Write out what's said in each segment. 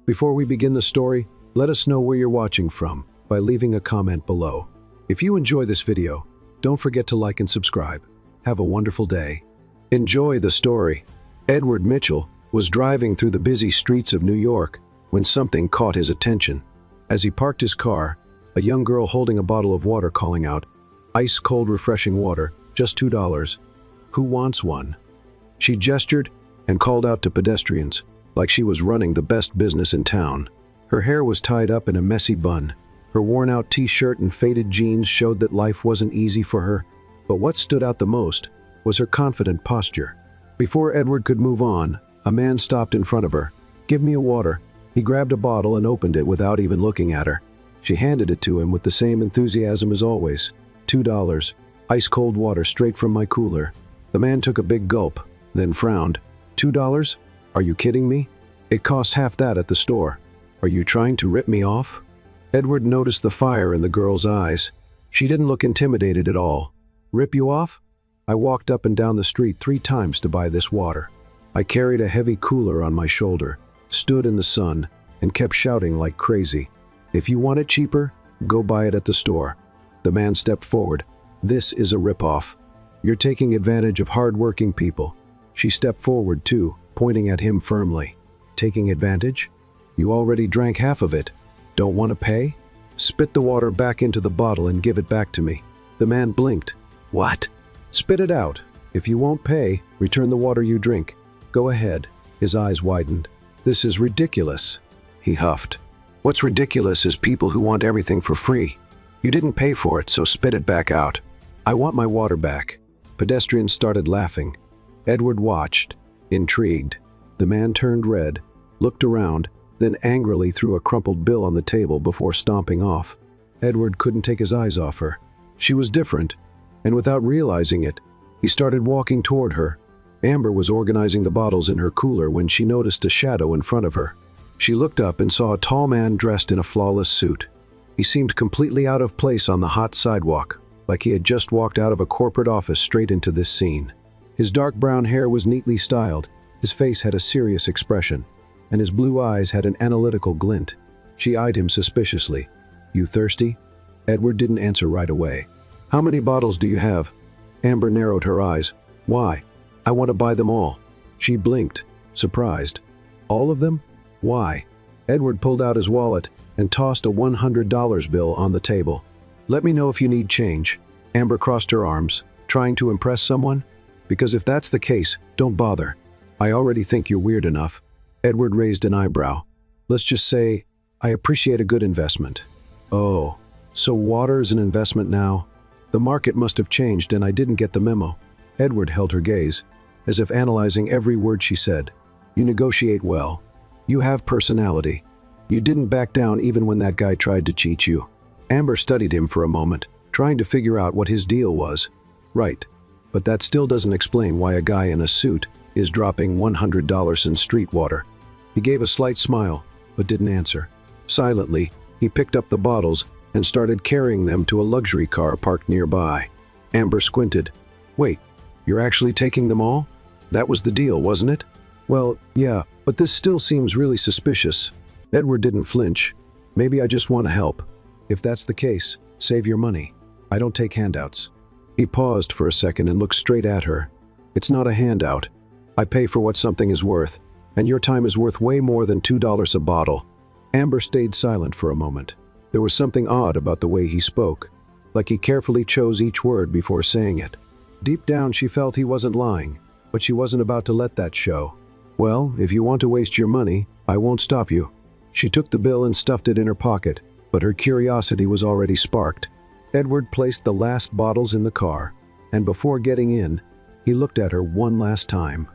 Before we begin the story, let us know where you're watching from by leaving a comment below. If you enjoy this video, don't forget to like and subscribe. Have a wonderful day. Enjoy the story. Edward Mitchell was driving through the busy streets of New York when something caught his attention. As he parked his car, a young girl holding a bottle of water calling out, "Ice-cold refreshing water, just $2. Who wants one?" She gestured and called out to pedestrians, like she was running the best business in town. Her hair was tied up in a messy bun. Her worn-out t-shirt and faded jeans showed that life wasn't easy for her, but what stood out the most was her confident posture. Before Edward could move on, a man stopped in front of her. "Give me a water." He grabbed a bottle and opened it without even looking at her. She handed it to him with the same enthusiasm as always. $2, ice-cold water straight from my cooler. The man took a big gulp, then frowned. $2? Are you kidding me? It cost half that at the store. Are you trying to rip me off? Edward noticed the fire in the girl's eyes. She didn't look intimidated at all. Rip you off? I walked up and down the street 3 times to buy this water. I carried a heavy cooler on my shoulder, stood in the sun, and kept shouting like crazy. If you want it cheaper, go buy it at the store. The man stepped forward. This is a rip-off. You're taking advantage of hard-working people. She stepped forward too, pointing at him firmly. Taking advantage? You already drank half of it. Don't want to pay? Spit the water back into the bottle and give it back to me. The man blinked. What? Spit it out. If you won't pay, return the water you drink. Go ahead. His eyes widened. This is ridiculous. He huffed. What's ridiculous is people who want everything for free. You didn't pay for it, so spit it back out. I want my water back. Pedestrians started laughing. Edward watched, intrigued. The man turned red, looked around, then angrily threw a crumpled bill on the table before stomping off. Edward couldn't take his eyes off her. She was different, and without realizing it, he started walking toward her. Amber was organizing the bottles in her cooler when she noticed a shadow in front of her. She looked up and saw a tall man dressed in a flawless suit. He seemed completely out of place on the hot sidewalk, like he had just walked out of a corporate office straight into this scene. His dark brown hair was neatly styled, his face had a serious expression, and his blue eyes had an analytical glint. She eyed him suspiciously. You thirsty? Edward didn't answer right away. How many bottles do you have? Amber narrowed her eyes. Why? I want to buy them all. She blinked, surprised. All of them? Why? Edward pulled out his wallet and tossed a $100 bill on the table. Let me know if you need change. Amber crossed her arms, trying to impress someone? Because if that's the case, don't bother. I already think you're weird enough. Edward raised an eyebrow. Let's just say, I appreciate a good investment. Oh, so water is an investment now? The market must have changed and I didn't get the memo. Edward held her gaze, as if analyzing every word she said. You negotiate well. You have personality. You didn't back down even when that guy tried to cheat you. Amber studied him for a moment, trying to figure out what his deal was. Right, but that still doesn't explain why a guy in a suit is dropping $100 in street water. He gave a slight smile, but didn't answer. Silently, he picked up the bottles and started carrying them to a luxury car parked nearby. Amber squinted. Wait, you're actually taking them all? That was the deal, wasn't it? Well, yeah, but this still seems really suspicious. Edward didn't flinch. Maybe I just want to help. If that's the case, save your money. I don't take handouts. He paused for a second and looked straight at her. It's not a handout. I pay for what something is worth, and your time is worth way more than $2 a bottle. Amber stayed silent for a moment. There was something odd about the way he spoke, like he carefully chose each word before saying it. Deep down, she felt he wasn't lying, but she wasn't about to let that show. Well, if you want to waste your money, I won't stop you. She took the bill and stuffed it in her pocket, but her curiosity was already sparked. Edward placed the last bottles in the car, and before getting in, he looked at her one last time.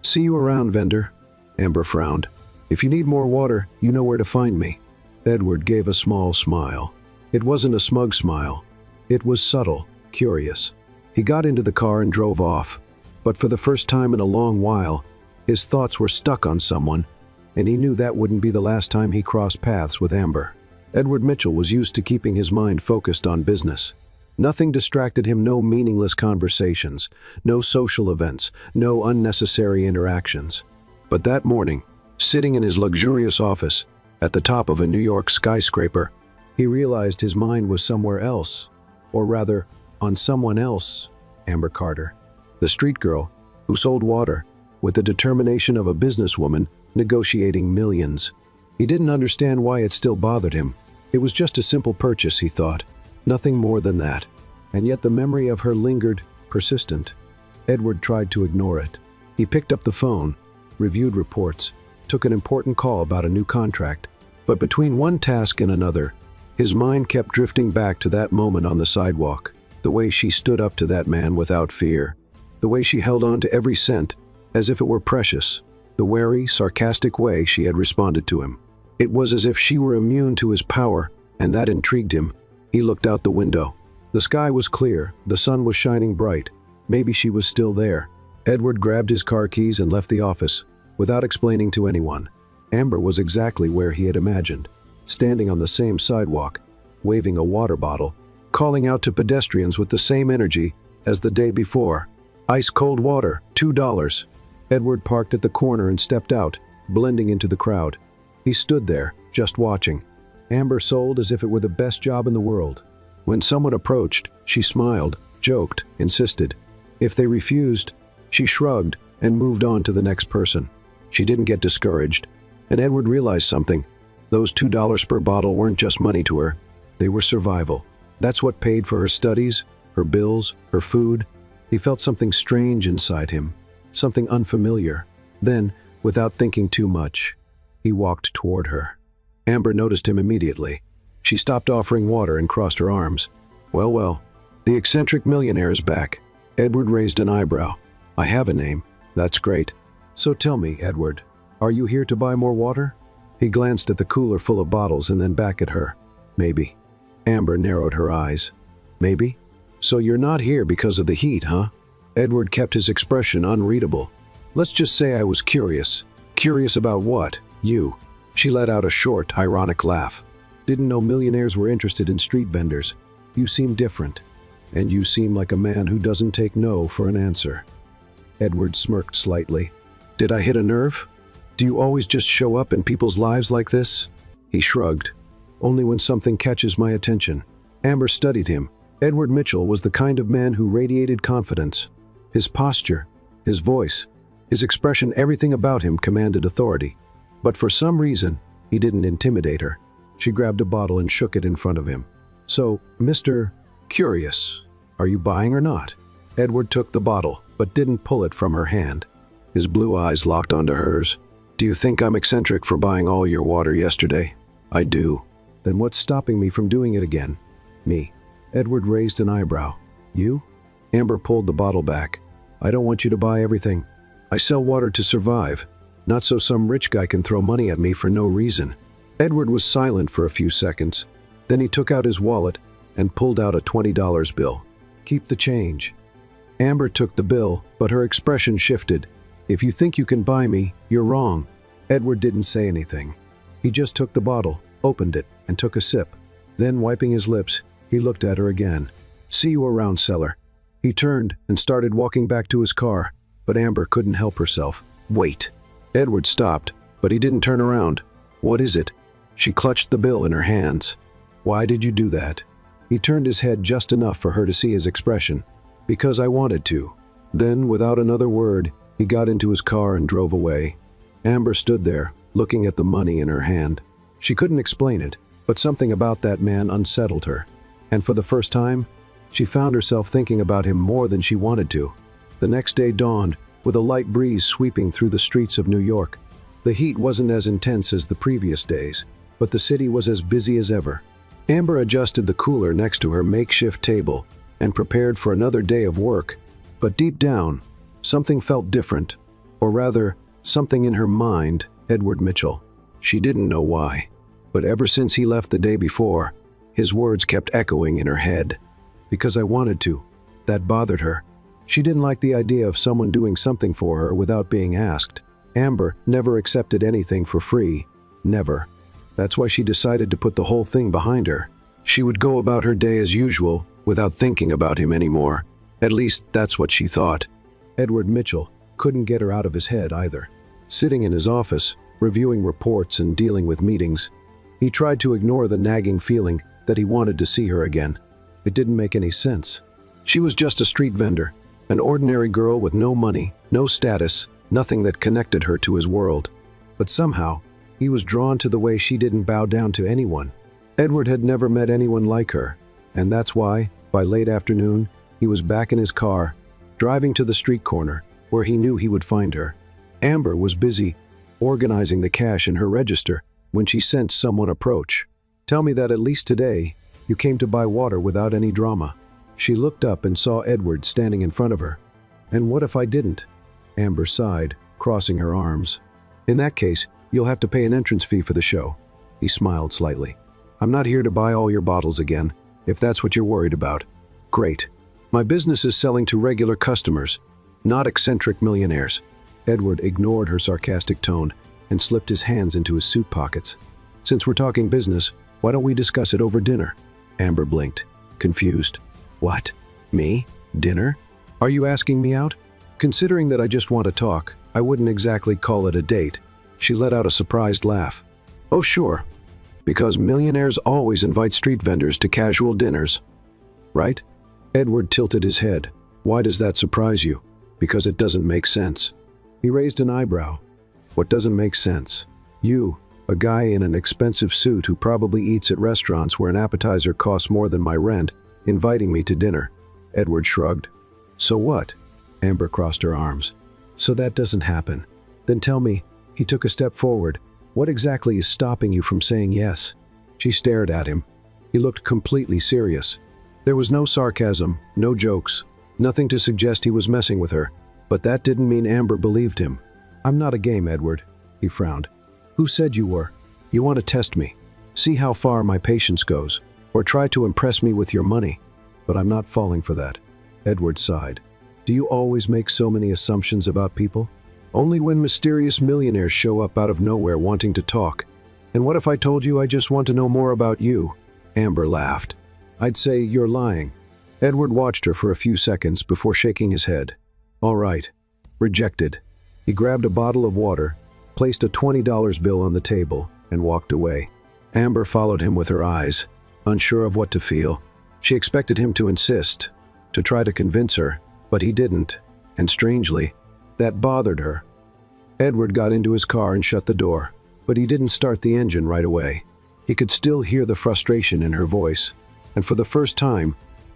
See you around, vendor. Amber frowned. If you need more water, you know where to find me. Edward gave a small smile. It wasn't a smug smile. It was subtle, curious. He got into the car and drove off, but for the first time in a long while, his thoughts were stuck on someone, and he knew that wouldn't be the last time he crossed paths with Amber. Edward Mitchell was used to keeping his mind focused on business. Nothing distracted him, no meaningless conversations, no social events, no unnecessary interactions. But that morning, sitting in his luxurious office, at the top of a New York skyscraper. He realized his mind was somewhere else, or rather, on someone else. Amber Carter, the street girl who sold water with the determination of a businesswoman negotiating millions. He didn't understand why it still bothered him. It was just a simple purchase, he thought, nothing more than that. And yet the memory of her lingered, persistent. Edward tried to ignore it. He picked up the phone, reviewed reports, took an important call about a new contract. But between one task and another, his mind kept drifting back to that moment on the sidewalk, the way she stood up to that man without fear, the way she held on to every cent as if it were precious, the wary, sarcastic way she had responded to him. It was as if she were immune to his power, and that intrigued him. He looked out the window. The sky was clear, the sun was shining bright. Maybe she was still there. Edward grabbed his car keys and left the office, without explaining to anyone. Amber was exactly where he had imagined, standing on the same sidewalk, waving a water bottle, calling out to pedestrians with the same energy as the day before. Ice-cold water, $2. Edward parked at the corner and stepped out, blending into the crowd. He stood there, just watching. Amber sold as if it were the best job in the world. When someone approached, she smiled, joked, insisted. If they refused, she shrugged and moved on to the next person. She didn't get discouraged, and Edward realized something. Those $2 per bottle weren't just money to her. They were survival. That's what paid for her studies, her bills, her food. He felt something strange inside him, something unfamiliar. Then, without thinking too much, he walked toward her. Amber noticed him immediately. She stopped offering water and crossed her arms. Well, the eccentric millionaire is back. Edward raised an eyebrow. I have a name. That's great. So tell me, Edward, are you here to buy more water? He glanced at the cooler full of bottles and then back at her. Maybe. Amber narrowed her eyes. Maybe? So you're not here because of the heat, huh? Edward kept his expression unreadable. Let's just say I was curious. Curious about what? You. She let out a short, ironic laugh. Didn't know millionaires were interested in street vendors. You seem different. And you seem like a man who doesn't take no for an answer. Edward smirked slightly. Did I hit a nerve? Do you always just show up in people's lives like this? He shrugged. Only when something catches my attention. Amber studied him. Edward Mitchell was the kind of man who radiated confidence. His posture, his voice, his expression, everything about him commanded authority. But for some reason, he didn't intimidate her. She grabbed a bottle and shook it in front of him. So, Mr. Curious, are you buying or not? Edward took the bottle, but didn't pull it from her hand. His blue eyes locked onto hers. Do you think I'm eccentric for buying all your water yesterday? I do. Then what's stopping me from doing it again? Me. Edward raised an eyebrow. You? Amber pulled the bottle back. I don't want you to buy everything. I sell water to survive, not so some rich guy can throw money at me for no reason. Edward was silent for a few seconds. Then he took out his wallet and pulled out a $20 bill. Keep the change. Amber took the bill, but her expression shifted. If you think you can buy me, you're wrong. Edward didn't say anything. He just took the bottle, opened it, and took a sip. Then, wiping his lips, he looked at her again. See you around, seller. He turned and started walking back to his car, but Amber couldn't help herself. Wait. Edward stopped, but he didn't turn around. What is it? She clutched the bill in her hands. Why did you do that? He turned his head just enough for her to see his expression. Because I wanted to. Then, without another word, he got into his car and drove away. Amber stood there, looking at the money in her hand. She couldn't explain it, but something about that man unsettled her. And for the first time, she found herself thinking about him more than she wanted to. The next day dawned, with a light breeze sweeping through the streets of New York. The heat wasn't as intense as the previous days, but the city was as busy as ever. Amber adjusted the cooler next to her makeshift table and prepared for another day of work. But deep down, something felt different, or rather, something in her mind, Edward Mitchell. She didn't know why, but ever since he left the day before, his words kept echoing in her head. Because I wanted to. That bothered her. She didn't like the idea of someone doing something for her without being asked. Amber never accepted anything for free. Never. That's why she decided to put the whole thing behind her. She would go about her day as usual, without thinking about him anymore. At least, that's what she thought. Edward Mitchell couldn't get her out of his head either. Sitting in his office, reviewing reports and dealing with meetings. He tried to ignore the nagging feeling that he wanted to see her again. It didn't make any sense. She was just a street vendor, an ordinary girl with no money, no status, nothing that connected her to his world. But somehow, he was drawn to the way she didn't bow down to anyone. Edward had never met anyone like her, and that's why, by late afternoon, he was back in his car, driving to the street corner, where he knew he would find her. Amber was busy organizing the cash in her register when she sensed someone approach. "Tell me that at least today, you came to buy water without any drama." She looked up and saw Edward standing in front of her. "And what if I didn't?" Amber sighed, crossing her arms. "In that case, you'll have to pay an entrance fee for the show." He smiled slightly. "I'm not here to buy all your bottles again, if that's what you're worried about." "Great. My business is selling to regular customers, not eccentric millionaires." Edward ignored her sarcastic tone and slipped his hands into his suit pockets. "Since we're talking business, why don't we discuss it over dinner?" Amber blinked, confused. "What? Me? Dinner? Are you asking me out?" "Considering that I just want to talk, I wouldn't exactly call it a date." She let out a surprised laugh. "Oh, sure. Because millionaires always invite street vendors to casual dinners, right?" Edward tilted his head. "Why does that surprise you?" "Because it doesn't make sense." He raised an eyebrow. "What doesn't make sense?" "You, a guy in an expensive suit who probably eats at restaurants where an appetizer costs more than my rent, inviting me to dinner." Edward shrugged. "So what?" Amber crossed her arms. "So that doesn't happen. Then tell me," he took a step forward, "what exactly is stopping you from saying yes?" She stared at him. He looked completely serious. There was no sarcasm, no jokes, nothing to suggest he was messing with her, but that didn't mean Amber believed him. "I'm not a game, Edward," he frowned. "Who said you were? You want to test me, see how far my patience goes, or try to impress me with your money, but I'm not falling for that." Edward sighed. "Do you always make so many assumptions about people?" "Only when mysterious millionaires show up out of nowhere wanting to talk. And what if I told you I just want to know more about you?" Amber laughed. "I'd say you're lying." Edward watched her for a few seconds before shaking his head. "All right." Rejected. He grabbed a bottle of water, placed a $20 bill on the table, and walked away. Amber followed him with her eyes, unsure of what to feel. She expected him to insist, to try to convince her, but he didn't, and strangely, that bothered her. Edward got into his car and shut the door, but he didn't start the engine right away. He could still hear the frustration in her voice, and for the first time,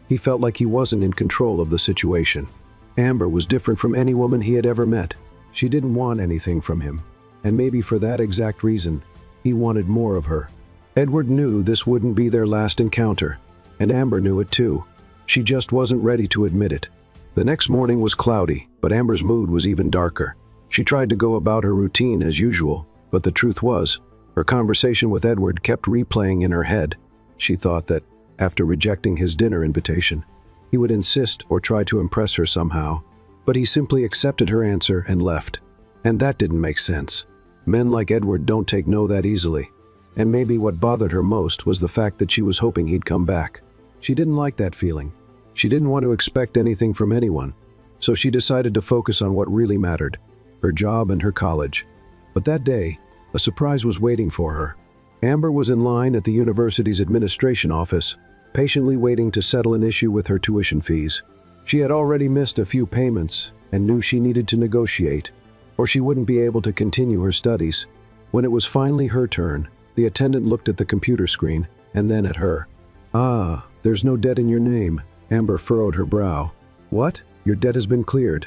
he felt like he wasn't in control of the situation. Amber was different from any woman he had ever met. She didn't want anything from him, and maybe for that exact reason, he wanted more of her. Edward knew this wouldn't be their last encounter, and Amber knew it too. She just wasn't ready to admit it. The next morning was cloudy, but Amber's mood was even darker. She tried to go about her routine as usual, but the truth was, her conversation with Edward kept replaying in her head. She thought that, after rejecting his dinner invitation, he would insist or try to impress her somehow, but he simply accepted her answer and left. And that didn't make sense. Men like Edward don't take no that easily. And maybe what bothered her most was the fact that she was hoping he'd come back. She didn't like that feeling. She didn't want to expect anything from anyone, so she decided to focus on what really mattered, her job and her college. But that day, a surprise was waiting for her. Amber was in line at the university's administration office, patiently waiting to settle an issue with her tuition fees. She had already missed a few payments and knew she needed to negotiate, or she wouldn't be able to continue her studies. When it was finally her turn, the attendant looked at the computer screen and then at her. "Ah, there's no debt in your name." Amber furrowed her brow. "What? Your debt has been cleared.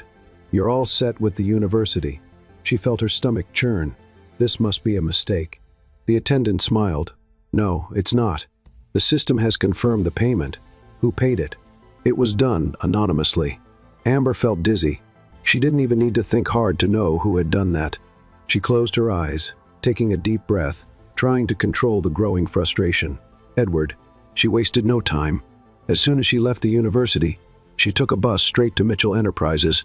You're all set with the university." She felt her stomach churn. This must be a mistake. The attendant smiled. "No, it's not. The system has confirmed the payment. Who paid it?" It was done anonymously. Amber felt dizzy. She didn't even need to think hard to know who had done that. She closed her eyes, taking a deep breath, trying to control the growing frustration. Edward. She wasted no time. As soon as she left the university, she took a bus straight to Mitchell Enterprises,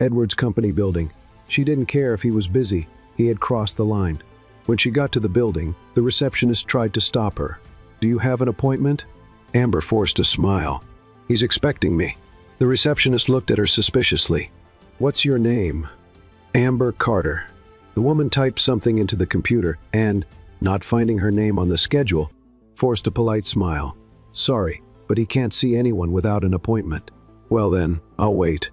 Edward's company building. She didn't care if he was busy. He had crossed the line. When she got to the building, the receptionist tried to stop her. "Do you have an appointment?" Amber forced a smile. "He's expecting me." The receptionist looked at her suspiciously. "What's your name?" "Amber Carter." The woman typed something into the computer and, not finding her name on the schedule, forced a polite smile. "Sorry, but he can't see anyone without an appointment." "Well then, I'll wait."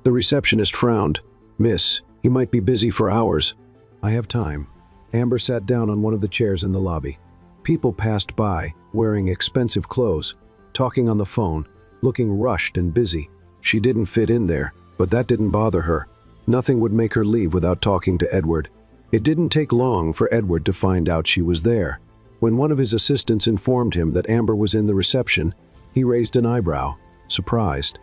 The receptionist frowned. "Miss, he might be busy for hours." "I have time." Amber sat down on one of the chairs in the lobby. People passed by, wearing expensive clothes, talking on the phone, looking rushed and busy. She didn't fit in there, but that didn't bother her. Nothing would make her leave without talking to Edward. It didn't take long for Edward to find out she was there. When one of his assistants informed him that Amber was in the reception, he raised an eyebrow, surprised.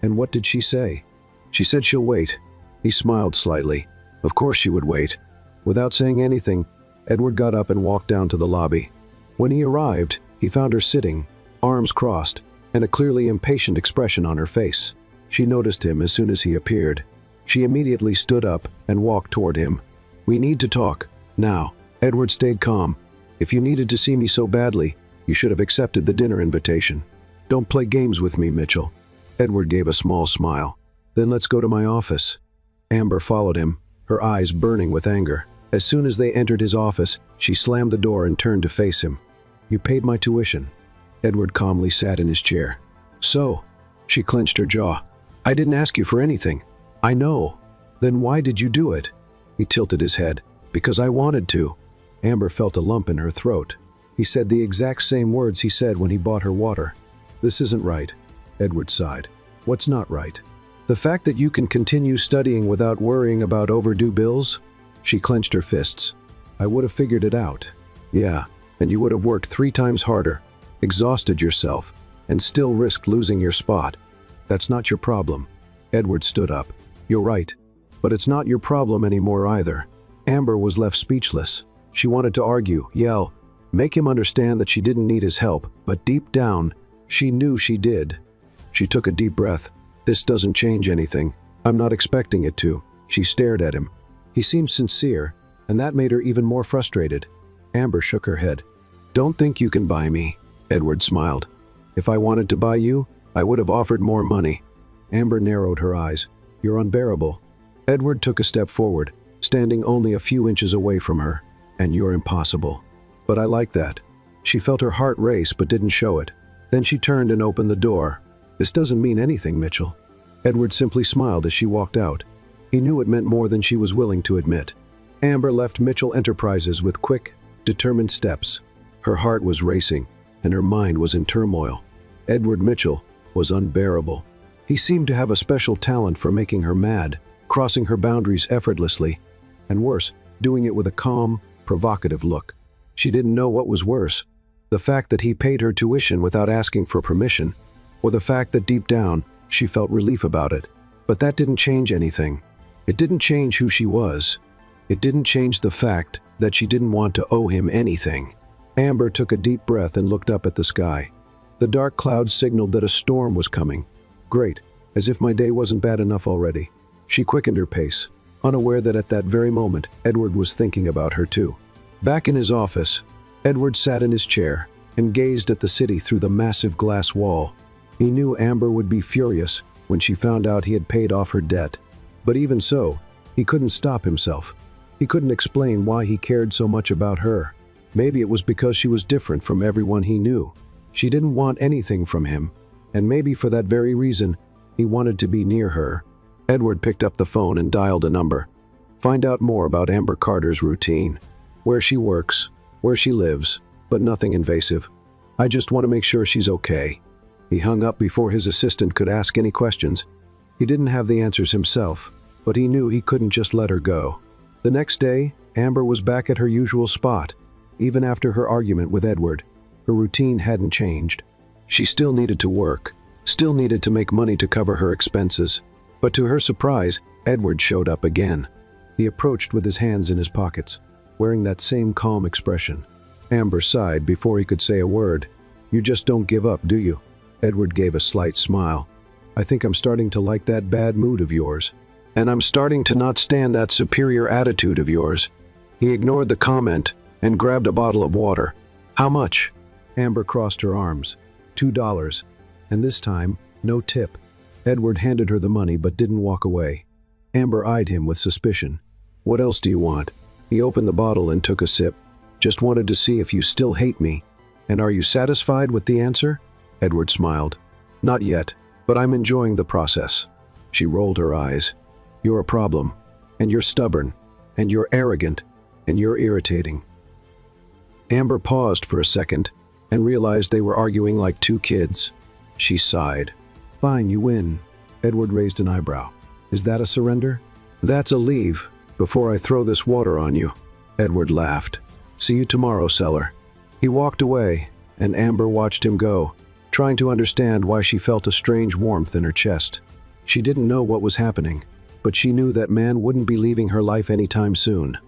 "And what did she say?" "She said she'll wait." He smiled slightly. Of course she would wait. Without saying anything, Edward got up and walked down to the lobby. When he arrived, he found her sitting, arms crossed, and a clearly impatient expression on her face. She noticed him as soon as he appeared. She immediately stood up and walked toward him. "We need to talk, now." Edward stayed calm. "If you needed to see me so badly, you should have accepted the dinner invitation. Don't play games with me, Mitchell." Edward gave a small smile. "Then let's go to my office." Amber followed him, her eyes burning with anger. As soon as they entered his office, she slammed the door and turned to face him. "You paid my tuition." Edward calmly sat in his chair. "So?" She clenched her jaw. "I didn't ask you for anything." "I know. Then why did you do it?" He tilted his head. "Because I wanted to." Amber felt a lump in her throat. He said the exact same words he said when he bought her water. "This isn't right." Edward sighed. "What's not right?" "The fact that you can continue studying without worrying about overdue bills?" She clenched her fists. "I would have figured it out." "Yeah, and you would have worked 3 times harder, exhausted yourself, and still risked losing your spot. That's not your problem." Edward stood up. "You're right. But it's not your problem anymore either." Amber was left speechless. She wanted to argue, yell, make him understand that she didn't need his help, but deep down, she knew she did. She took a deep breath. "This doesn't change anything. I'm not expecting it to." She stared at him. He seemed sincere, and that made her even more frustrated. Amber shook her head. "Don't think you can buy me." Edward smiled. "If I wanted to buy you, I would have offered more money." Amber narrowed her eyes. "You're unbearable." Edward took a step forward, standing only a few inches away from her. "And you're impossible." "But I like that." She felt her heart race but didn't show it. Then she turned and opened the door. "This doesn't mean anything, Mitchell." Edward simply smiled as she walked out. He knew it meant more than she was willing to admit. Amber left Mitchell Enterprises with quick, determined steps. Her heart was racing, and her mind was in turmoil. Edward Mitchell was unbearable. He seemed to have a special talent for making her mad, crossing her boundaries effortlessly, and worse, doing it with a calm, provocative look. She didn't know what was worse, the fact that he paid her tuition without asking for permission, or the fact that deep down, she felt relief about it. But that didn't change anything. It didn't change who she was. It didn't change the fact that she didn't want to owe him anything. Amber took a deep breath and looked up at the sky. The dark clouds signaled that a storm was coming. Great, as if my day wasn't bad enough already. She quickened her pace, unaware that at that very moment, Edward was thinking about her too. Back in his office, Edward sat in his chair and gazed at the city through the massive glass wall. He knew Amber would be furious when she found out he had paid off her debt. But even so, he couldn't stop himself. He couldn't explain why he cared so much about her. Maybe it was because she was different from everyone he knew. She didn't want anything from him, and maybe for that very reason, he wanted to be near her. Edward picked up the phone and dialed a number. Find out more about Amber Carter's routine. Where she works, where she lives, but nothing invasive. I just want to make sure she's okay. He hung up before his assistant could ask any questions. He didn't have the answers himself, but he knew he couldn't just let her go. The next day, Amber was back at her usual spot. Even after her argument with Edward, her routine hadn't changed. She still needed to work, still needed to make money to cover her expenses. But to her surprise, Edward showed up again. He approached with his hands in his pockets, wearing that same calm expression. Amber sighed before he could say a word. "You just don't give up, do you?" Edward gave a slight smile. "I think I'm starting to like that bad mood of yours. And I'm starting to not stand that superior attitude of yours." He ignored the comment and grabbed a bottle of water. "How much?" Amber crossed her arms. $2. And this time, no tip. Edward handed her the money but didn't walk away. Amber eyed him with suspicion. What else do you want? He opened the bottle and took a sip. Just wanted to see if you still hate me. And are you satisfied with the answer? Edward smiled. Not yet, but I'm enjoying the process. She rolled her eyes. You're a problem, and you're stubborn, and you're arrogant, and you're irritating. Amber paused for a second and realized they were arguing like two kids. She sighed. Fine, you win. Edward raised an eyebrow. Is that a surrender? That's a leave, before I throw this water on you. Edward laughed. See you tomorrow, Seller. He walked away, and Amber watched him go, trying to understand why she felt a strange warmth in her chest. She didn't know what was happening, but she knew that man wouldn't be leaving her life anytime soon.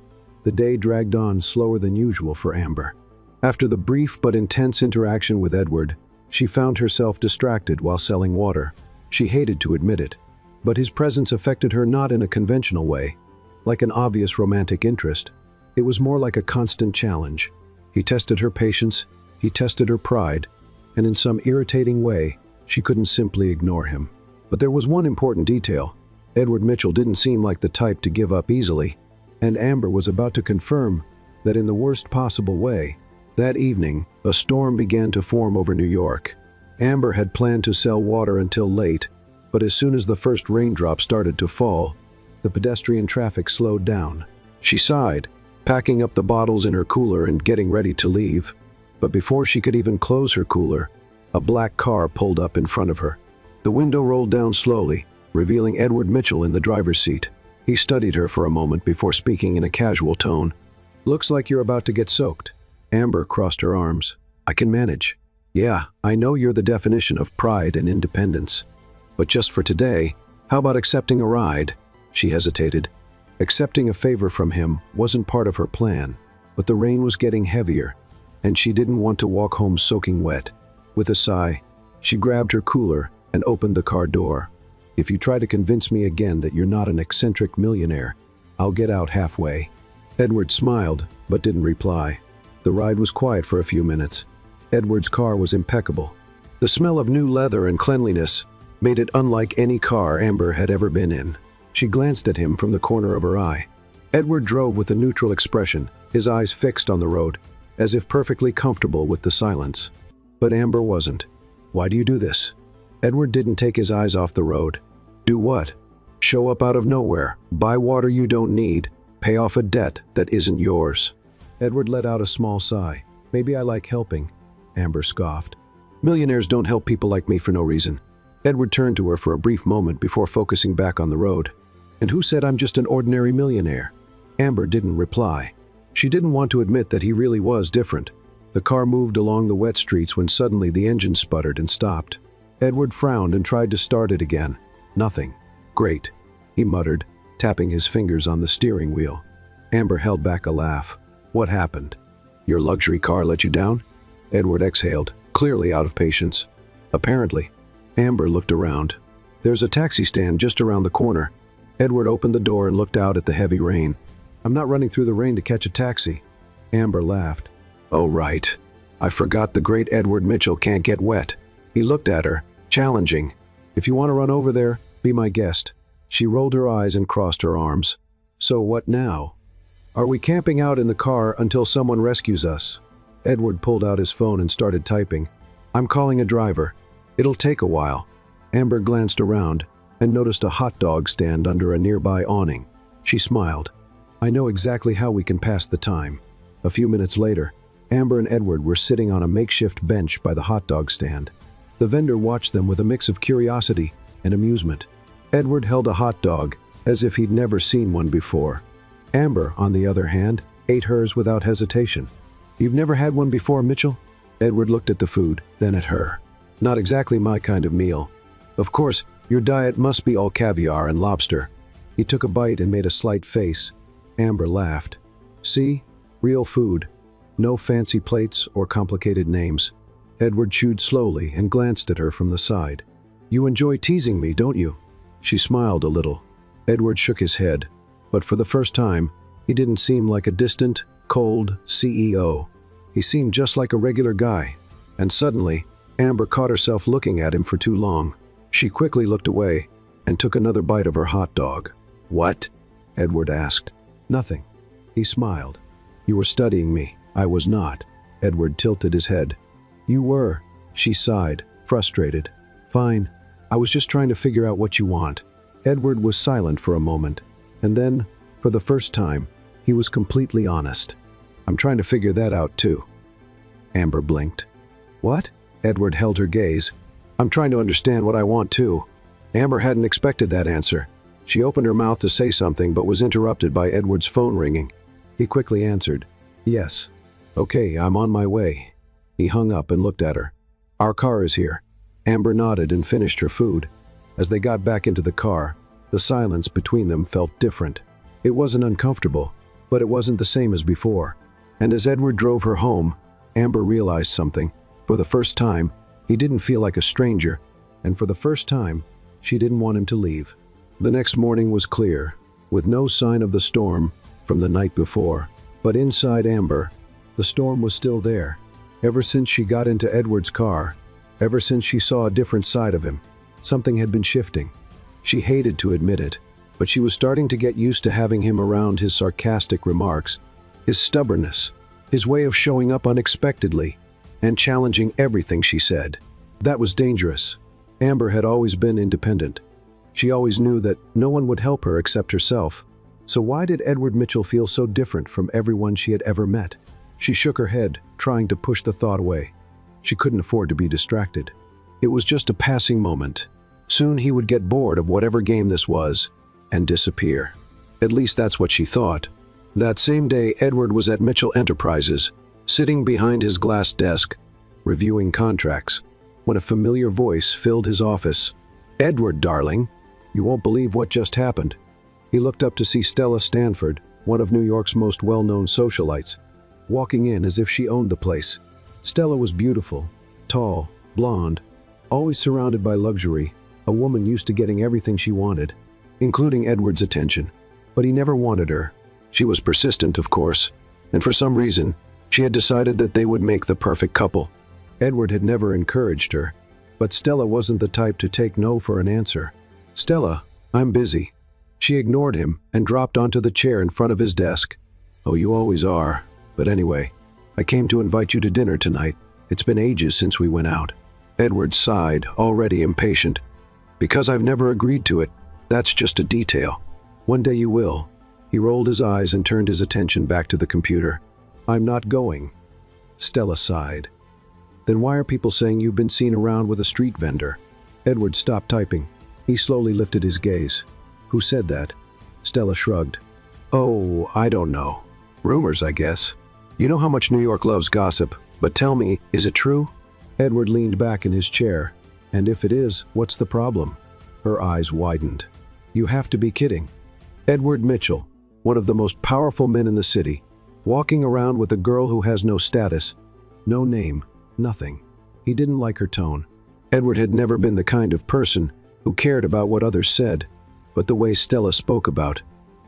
The day dragged on slower than usual for Amber. After the brief but intense interaction with Edward, she found herself distracted while selling water. She hated to admit it, but his presence affected her not in a conventional way, like an obvious romantic interest. It was more like a constant challenge. He tested her patience, he tested her pride, and in some irritating way, she couldn't simply ignore him. But there was one important detail. Edward Mitchell didn't seem like the type to give up easily, and Amber was about to confirm that in the worst possible way. That evening, a storm began to form over New York. Amber had planned to sell water until late, but as soon as the first raindrop started to fall, the pedestrian traffic slowed down. She sighed, packing up the bottles in her cooler and getting ready to leave. But before she could even close her cooler, a black car pulled up in front of her. The window rolled down slowly, revealing Edward Mitchell in the driver's seat. He studied her for a moment before speaking in a casual tone. Looks like you're about to get soaked. Amber crossed her arms. I can manage. Yeah, I know you're the definition of pride and independence. But just for today, how about accepting a ride? She hesitated. Accepting a favor from him wasn't part of her plan, but the rain was getting heavier, and she didn't want to walk home soaking wet. With a sigh, she grabbed her cooler and opened the car door. If you try to convince me again that you're not an eccentric millionaire, I'll get out halfway. Edward smiled, but didn't reply. The ride was quiet for a few minutes. Edward's car was impeccable. The smell of new leather and cleanliness made it unlike any car Amber had ever been in. She glanced at him from the corner of her eye. Edward drove with a neutral expression, his eyes fixed on the road, as if perfectly comfortable with the silence. But Amber wasn't. Why do you do this? Edward didn't take his eyes off the road. Do what? Show up out of nowhere, buy water you don't need, pay off a debt that isn't yours. Edward let out a small sigh. Maybe I like helping, Amber scoffed. Millionaires don't help people like me for no reason. Edward turned to her for a brief moment before focusing back on the road. And who said I'm just an ordinary millionaire? Amber didn't reply. She didn't want to admit that he really was different. The car moved along the wet streets when suddenly the engine sputtered and stopped. Edward frowned and tried to start it again. Nothing. Great, he muttered, tapping his fingers on the steering wheel. Amber held back a laugh. What happened? Your luxury car let you down? Edward exhaled, clearly out of patience. Apparently. Amber looked around. There's a taxi stand just around the corner. Edward opened the door and looked out at the heavy rain. I'm not running through the rain to catch a taxi. Amber laughed. Oh, right. I forgot the great Edward Mitchell can't get wet. He looked at her, challenging. If you want to run over there, be my guest. She rolled her eyes and crossed her arms. So what now? Are we camping out in the car until someone rescues us? Edward pulled out his phone and started typing. I'm calling a driver. It'll take a while. Amber glanced around and noticed a hot dog stand under a nearby awning. She smiled. I know exactly how we can pass the time. A few minutes later, Amber and Edward were sitting on a makeshift bench by the hot dog stand. The vendor watched them with a mix of curiosity and amusement. Edward held a hot dog as if he'd never seen one before. Amber, on the other hand, ate hers without hesitation. You've never had one before, Mitchell? Edward looked at the food, then at her. Not exactly my kind of meal. Of course, your diet must be all caviar and lobster. He took a bite and made a slight face. Amber laughed. See? Real food. No fancy plates or complicated names. Edward chewed slowly and glanced at her from the side. You enjoy teasing me, don't you? She smiled a little. Edward shook his head, but for the first time, he didn't seem like a distant, cold CEO. He seemed just like a regular guy. And suddenly, Amber caught herself looking at him for too long. She quickly looked away and took another bite of her hot dog. What? Edward asked. Nothing. He smiled. You were studying me. I was not. Edward tilted his head. You were. She sighed, frustrated. Fine. I was just trying to figure out what you want. Edward was silent for a moment, and then, for the first time, he was completely honest. I'm trying to figure that out too. Amber blinked. What? Edward held her gaze. I'm trying to understand what I want too. Amber hadn't expected that answer. She opened her mouth to say something but was interrupted by Edward's phone ringing. He quickly answered. Yes. Okay, I'm on my way. He hung up and looked at her. Our car is here. Amber nodded and finished her food. As they got back into the car, the silence between them felt different. It wasn't uncomfortable, but it wasn't the same as before. And as Edward drove her home, Amber realized something. For the first time, he didn't feel like a stranger, and for the first time, she didn't want him to leave. The next morning was clear, with no sign of the storm from the night before. But inside Amber, the storm was still there. Ever since she got into Edward's car, ever since she saw a different side of him, something had been shifting. She hated to admit it, but she was starting to get used to having him around, his sarcastic remarks, his stubbornness, his way of showing up unexpectedly, and challenging everything she said. That was dangerous. Amber had always been independent. She always knew that no one would help her except herself. So why did Edward Mitchell feel so different from everyone she had ever met? She shook her head, trying to push the thought away. She couldn't afford to be distracted. It was just a passing moment. Soon he would get bored of whatever game this was and disappear. At least that's what she thought. That same day, Edward was at Mitchell Enterprises, sitting behind his glass desk, reviewing contracts, when a familiar voice filled his office. Edward, darling, you won't believe what just happened. He looked up to see Stella Stanford, one of New York's most well-known socialites, walking in as if she owned the place. Stella was beautiful, tall, blonde, always surrounded by luxury, a woman used to getting everything she wanted, including Edward's attention. But he never wanted her. She was persistent, of course, and for some reason, she had decided that they would make the perfect couple. Edward had never encouraged her, but Stella wasn't the type to take no for an answer. Stella, I'm busy. She ignored him and dropped onto the chair in front of his desk. Oh, you always are. But anyway, I came to invite you to dinner tonight. It's been ages since we went out. Edward sighed, already impatient. Because I've never agreed to it. That's just a detail. One day you will. He rolled his eyes and turned his attention back to the computer. I'm not going. Stella sighed. Then why are people saying you've been seen around with a street vendor? Edward stopped typing. He slowly lifted his gaze. Who said that? Stella shrugged. Oh, I don't know. Rumors, I guess. You know how much New York loves gossip, but tell me, is it true? Edward leaned back in his chair. And if it is, what's the problem? Her eyes widened. You have to be kidding. Edward Mitchell, one of the most powerful men in the city, walking around with a girl who has no status, no name, nothing. He didn't like her tone. Edward had never been the kind of person who cared about what others said, but the way Stella spoke about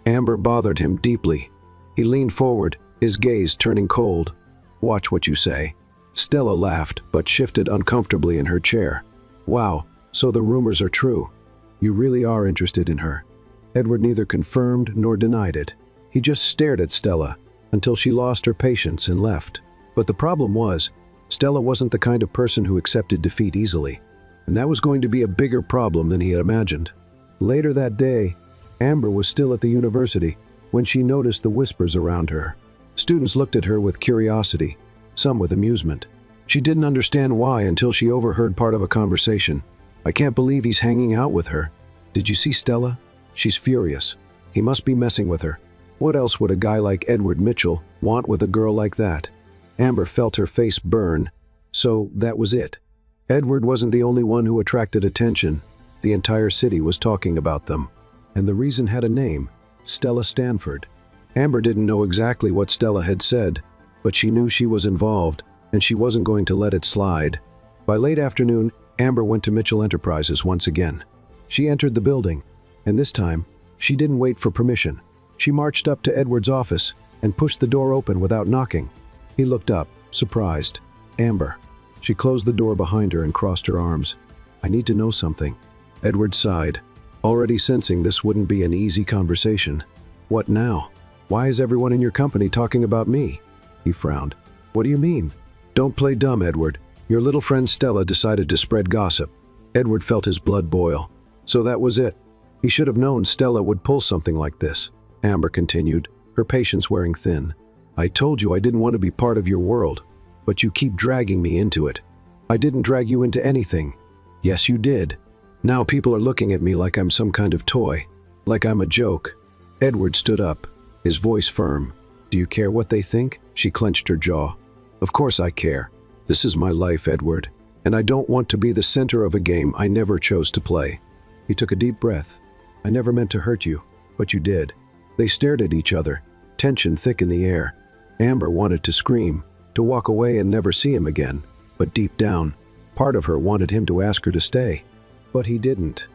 Amber bothered him deeply. He leaned forward, his gaze turning cold. Watch what you say. Stella laughed, but shifted uncomfortably in her chair. Wow, so the rumors are true. You really are interested in her. Edward neither confirmed nor denied it. He just stared at Stella until she lost her patience and left. But the problem was, Stella wasn't the kind of person who accepted defeat easily, and that was going to be a bigger problem than he had imagined. Later that day, Amber was still at the university when she noticed the whispers around her. Students looked at her with curiosity, some with amusement. She didn't understand why until she overheard part of a conversation. I can't believe he's hanging out with her. Did you see Stella? She's furious. He must be messing with her. What else would a guy like Edward Mitchell want with a girl like that? Amber felt her face burn. So that was it. Edward wasn't the only one who attracted attention. The entire city was talking about them. And the reason had a name, Stella Stanford. Amber didn't know exactly what Stella had said, but she knew she was involved, and she wasn't going to let it slide. By late afternoon, Amber went to Mitchell Enterprises once again. She entered the building, and this time, she didn't wait for permission. She marched up to Edward's office and pushed the door open without knocking. He looked up, surprised. Amber. She closed the door behind her and crossed her arms. I need to know something. Edward sighed, already sensing this wouldn't be an easy conversation. What now? Why is everyone in your company talking about me? He frowned. What do you mean? Don't play dumb, Edward. Your little friend Stella decided to spread gossip. Edward felt his blood boil. So that was it. He should have known Stella would pull something like this. Amber continued, her patience wearing thin. I told you I didn't want to be part of your world, but you keep dragging me into it. I didn't drag you into anything. Yes, you did. Now people are looking at me like I'm some kind of toy, like I'm a joke. Edward stood up, his voice firm. Do you care what they think? She clenched her jaw. Of course I care. This is my life, Edward, and I don't want to be the center of a game I never chose to play. He took a deep breath. I never meant to hurt you, but you did. They stared at each other, tension thick in the air. Amber wanted to scream, to walk away and never see him again, but deep down, part of her wanted him to ask her to stay. But he didn't.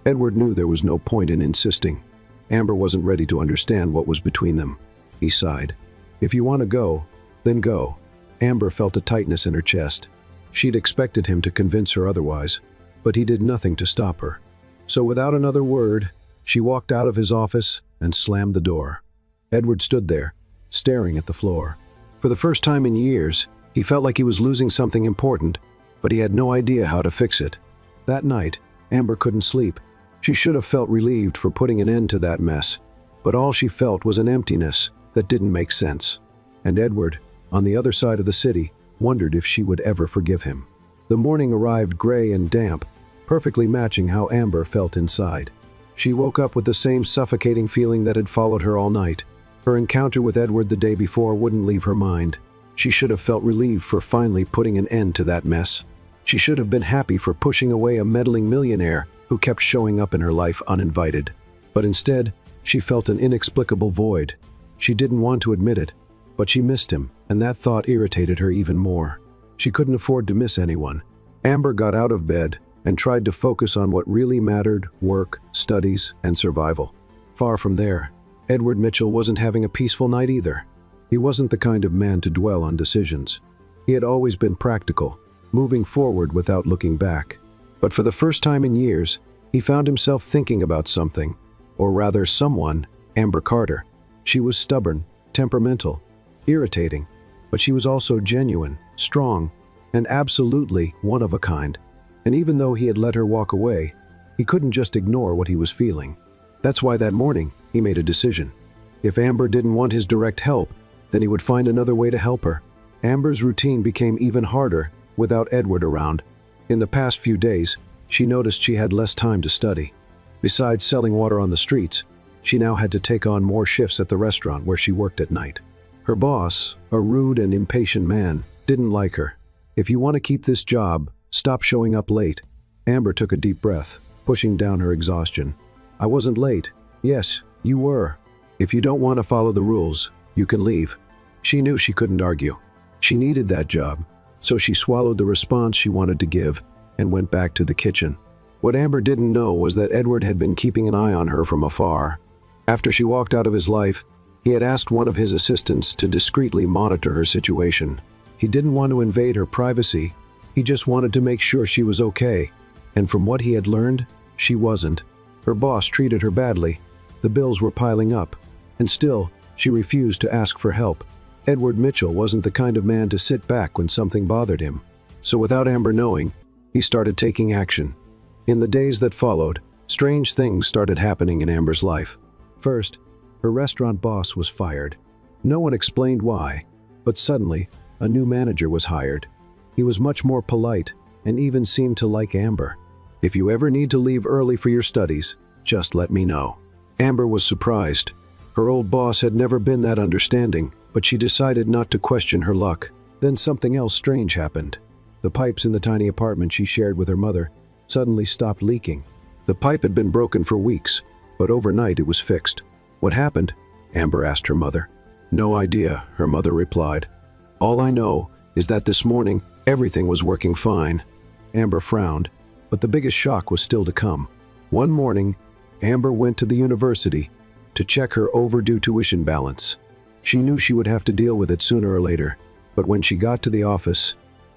Edward knew there was no point in insisting. Amber wasn't ready to understand what was between them. He sighed. If you want to go, then go. Amber felt a tightness in her chest. She'd expected him to convince her otherwise, but he did nothing to stop her. So without another word, she walked out of his office and slammed the door. Edward stood there, staring at the floor. For the first time in years, he felt like he was losing something important, but he had no idea how to fix it. That night, Amber couldn't sleep. She should have felt relieved for putting an end to that mess, but all she felt was an emptiness that didn't make sense. And Edward, on the other side of the city, wondered if she would ever forgive him. The morning arrived gray and damp, perfectly matching how Amber felt inside. She woke up with the same suffocating feeling that had followed her all night. Her encounter with Edward the day before wouldn't leave her mind. She should have felt relieved for finally putting an end to that mess. She should have been happy for pushing away a meddling millionaire who kept showing up in her life uninvited. But instead, she felt an inexplicable void. She didn't want to admit it, but she missed him, and that thought irritated her even more. She couldn't afford to miss anyone. Amber got out of bed and tried to focus on what really mattered: work, studies, and survival. Far from there, Edward Mitchell wasn't having a peaceful night either. He wasn't the kind of man to dwell on decisions. He had always been practical, moving forward without looking back. But for the first time in years, he found himself thinking about something, or rather someone, Amber Carter. She was stubborn, temperamental, irritating, but she was also genuine, strong, and absolutely one of a kind. And even though he had let her walk away, he couldn't just ignore what he was feeling. That's why that morning, he made a decision. If Amber didn't want his direct help, then he would find another way to help her. Amber's routine became even harder without Edward around. In the past few days, she noticed she had less time to study. Besides selling water on the streets, she now had to take on more shifts at the restaurant where she worked at night. Her boss, a rude and impatient man, didn't like her. If you want to keep this job, stop showing up late. Amber took a deep breath, pushing down her exhaustion. I wasn't late. Yes, you were. If you don't want to follow the rules, you can leave. She knew she couldn't argue. She needed that job, so she swallowed the response she wanted to give and went back to the kitchen. What Amber didn't know was that Edward had been keeping an eye on her from afar. After she walked out of his life, he had asked one of his assistants to discreetly monitor her situation. He didn't want to invade her privacy. He just wanted to make sure she was okay. And from what he had learned, she wasn't. Her boss treated her badly. The bills were piling up. And still, she refused to ask for help. Edward Mitchell wasn't the kind of man to sit back when something bothered him. So without Amber knowing, he started taking action. In the days that followed, strange things started happening in Amber's life. First, her restaurant boss was fired. No one explained why, but suddenly, a new manager was hired. He was much more polite and even seemed to like Amber. If you ever need to leave early for your studies, just let me know. Amber was surprised. Her old boss had never been that understanding, but she decided not to question her luck. Then something else strange happened. The pipes in the tiny apartment she shared with her mother suddenly stopped leaking. The pipe had been broken for weeks, but overnight it was fixed. What happened? Amber asked her mother. No idea, her mother replied. All I know is that this morning everything was working fine. Amber frowned, but the biggest shock was still to come. One morning, Amber went to the university to check her overdue tuition balance. She knew she would have to deal with it sooner or later, but when she got to the office,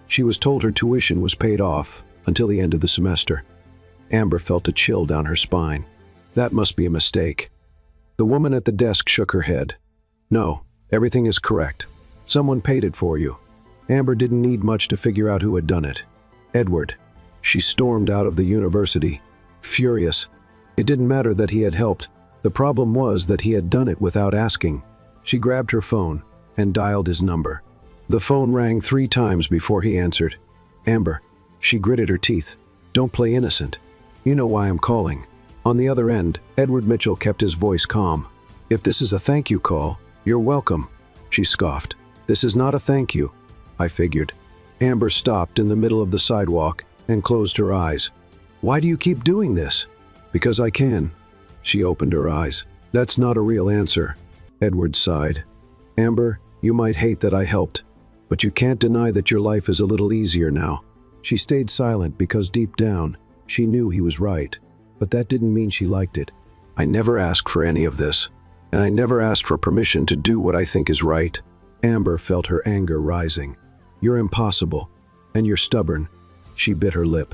she was told her tuition was paid off until the end of the semester. Amber felt a chill down her spine. That must be a mistake. The woman at the desk shook her head. No, everything is correct. Someone paid it for you. Amber didn't need much to figure out who had done it. Edward. She stormed out of the university, furious. It didn't matter that he had helped. The problem was that he had done it without asking. She grabbed her phone and dialed his number. The phone rang 3 times before he answered. Amber. She gritted her teeth. Don't play innocent. You know why I'm calling. On the other end, Edward Mitchell kept his voice calm. If this is a thank you call, you're welcome. She scoffed. This is not a thank you. I figured. Amber stopped in the middle of the sidewalk and closed her eyes. Why do you keep doing this? Because I can. She opened her eyes. That's not a real answer. Edward sighed. Amber, you might hate that I helped, but you can't deny that your life is a little easier now. She stayed silent because deep down, she knew he was right, but that didn't mean she liked it. I never asked for any of this, and I never asked for permission to do what I think is right. Amber felt her anger rising. You're impossible, and you're stubborn. She bit her lip.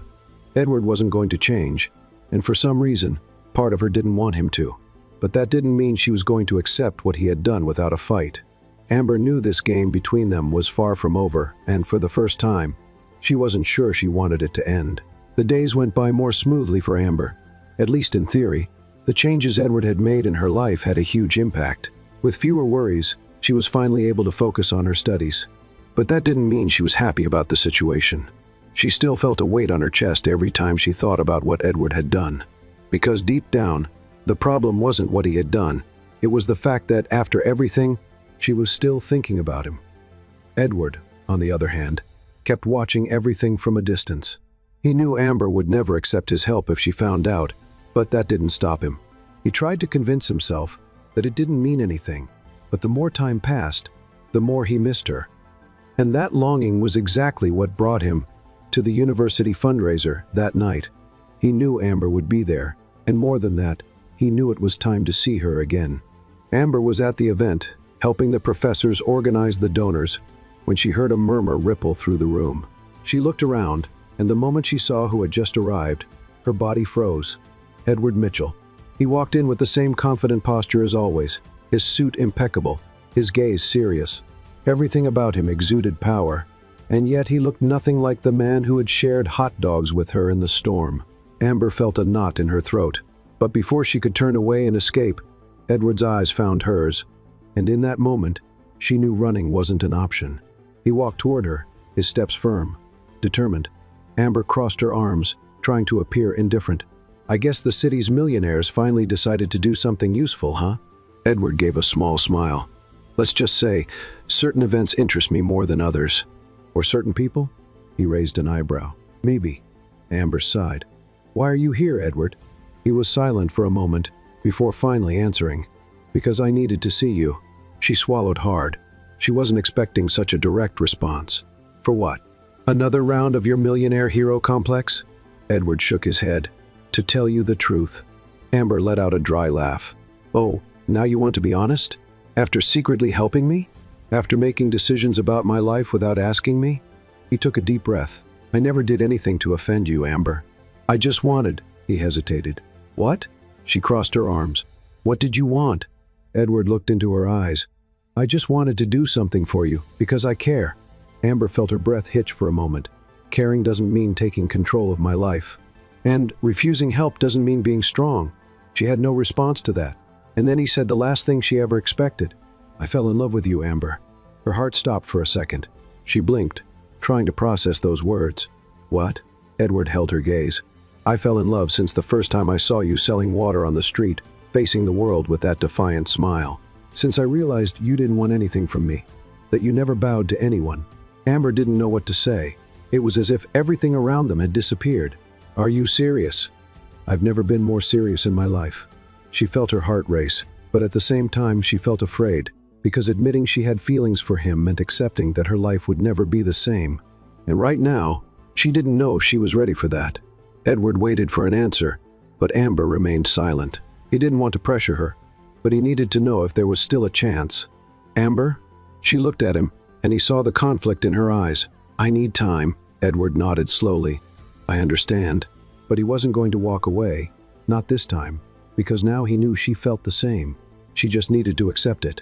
Edward wasn't going to change, and for some reason, part of her didn't want him to. But that didn't mean she was going to accept what he had done without a fight. Amber knew this game between them was far from over, and for the first time, she wasn't sure she wanted it to end. The days went by more smoothly for Amber. At least in theory, the changes Edward had made in her life had a huge impact. With fewer worries, she was finally able to focus on her studies. But that didn't mean she was happy about the situation. She still felt a weight on her chest every time she thought about what Edward had done. Because deep down, the problem wasn't what he had done. It was the fact that after everything, she was still thinking about him. Edward, on the other hand, kept watching everything from a distance. He knew Amber would never accept his help if she found out, but that didn't stop him. He tried to convince himself that it didn't mean anything, but the more time passed, the more he missed her. And that longing was exactly what brought him to the university fundraiser that night. He knew Amber would be there, and more than that, he knew it was time to see her again. Amber was at the event, helping the professors organize the donors, when she heard a murmur ripple through the room. She looked around, and the moment she saw who had just arrived, her body froze. Edward Mitchell. He walked in with the same confident posture as always, his suit impeccable, his gaze serious. Everything about him exuded power, and yet he looked nothing like the man who had shared hot dogs with her in the storm. Amber felt a knot in her throat, but before she could turn away and escape, Edward's eyes found hers, and in that moment, she knew running wasn't an option. He walked toward her, his steps firm, determined. Amber crossed her arms, trying to appear indifferent. I guess the city's millionaires finally decided to do something useful, huh? Edward gave a small smile. Let's just say, certain events interest me more than others. Or certain people? He raised an eyebrow. Maybe. Amber sighed. Why are you here, Edward? He was silent for a moment, before finally answering. Because I needed to see you. She swallowed hard. She wasn't expecting such a direct response. For what? Another round of your millionaire hero complex? Edward shook his head. To tell you the truth. Amber let out a dry laugh. Oh, now you want to be honest? After secretly helping me? After making decisions about my life without asking me? He took a deep breath. I never did anything to offend you, Amber. I just wanted. He hesitated. What? She crossed her arms. What did you want? Edward looked into her eyes. I just wanted to do something for you, because I care. Amber felt her breath hitch for a moment. Caring doesn't mean taking control of my life. And refusing help doesn't mean being strong. She had no response to that. And then he said the last thing she ever expected. I fell in love with you, Amber. Her heart stopped for a second. She blinked, trying to process those words. What? Edward held her gaze. I fell in love since the first time I saw you selling water on the street, facing the world with that defiant smile. Since I realized you didn't want anything from me, that you never bowed to anyone. Amber didn't know what to say. It was as if everything around them had disappeared. Are you serious? I've never been more serious in my life. She felt her heart race, but at the same time she felt afraid, because admitting she had feelings for him meant accepting that her life would never be the same. And right now, she didn't know if she was ready for that. Edward waited for an answer, but Amber remained silent. He didn't want to pressure her, but he needed to know if there was still a chance. Amber? She looked at him, and he saw the conflict in her eyes. I need time. Edward nodded slowly. I understand. But he wasn't going to walk away. Not this time. Because now he knew she felt the same. She just needed to accept it.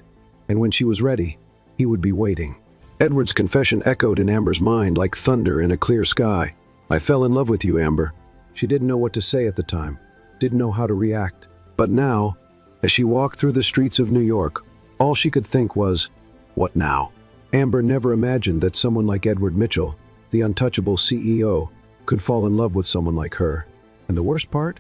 and when she was ready, he would be waiting. Edward's confession echoed in Amber's mind like thunder in a clear sky. "I fell in love with you, Amber." She didn't know what to say at the time, didn't know how to react. But now, as she walked through the streets of New York, all she could think was, what now? Amber never imagined that someone like Edward Mitchell, the untouchable CEO, could fall in love with someone like her. And the worst part?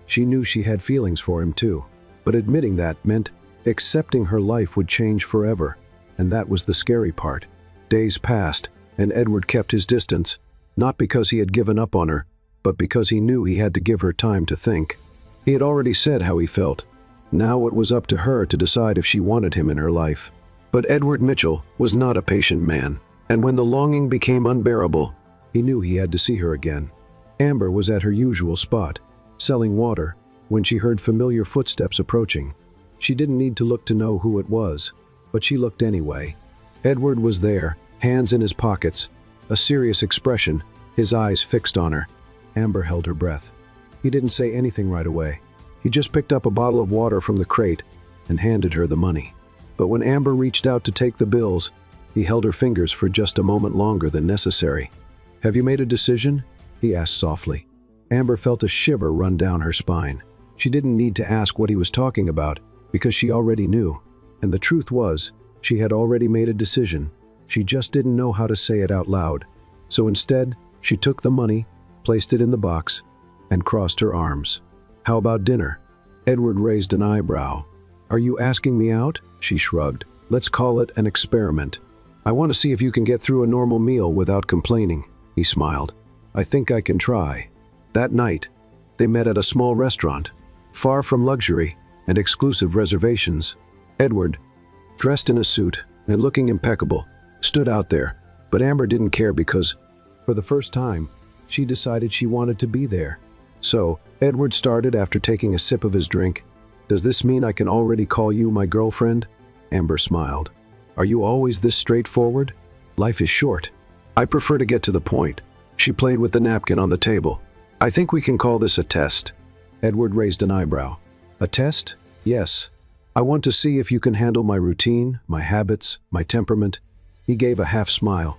She knew she had feelings for him too. But admitting that meant accepting her life would change forever. And that was the scary part. Days passed, and Edward kept his distance, not because he had given up on her, but because he knew he had to give her time to think. He had already said how he felt. Now it was up to her to decide if she wanted him in her life. But Edward Mitchell was not a patient man, and when the longing became unbearable, he knew he had to see her again. Amber was at her usual spot, selling water, when she heard familiar footsteps approaching. She didn't need to look to know who it was, but she looked anyway. Edward was there, hands in his pockets, a serious expression, his eyes fixed on her. Amber held her breath. He didn't say anything right away. He just picked up a bottle of water from the crate and handed her the money. But when Amber reached out to take the bills, he held her fingers for just a moment longer than necessary. "Have you made a decision?" he asked softly. Amber felt a shiver run down her spine. She didn't need to ask what he was talking about because she already knew. And the truth was, she had already made a decision. She just didn't know how to say it out loud. So instead, she took the money, placed it in the box, and crossed her arms. "How about dinner?" Edward raised an eyebrow. "Are you asking me out?" She shrugged. "Let's call it an experiment. I want to see if you can get through a normal meal without complaining." He smiled. "I think I can try." That night, they met at a small restaurant, far from luxury and exclusive reservations. Edward, dressed in a suit and looking impeccable, stood out there, but Amber didn't care because, for the first time, she decided she wanted to be there. So, Edward started after taking a sip of his drink. "Does this mean I can already call you my girlfriend?" Amber smiled. "Are you always this straightforward? Life is short. I prefer to get to the point." She played with the napkin on the table. "I think we can call this a test." Edward raised an eyebrow. "A test? Yes. I want to see if you can handle my routine, my habits, my temperament." He gave a half smile.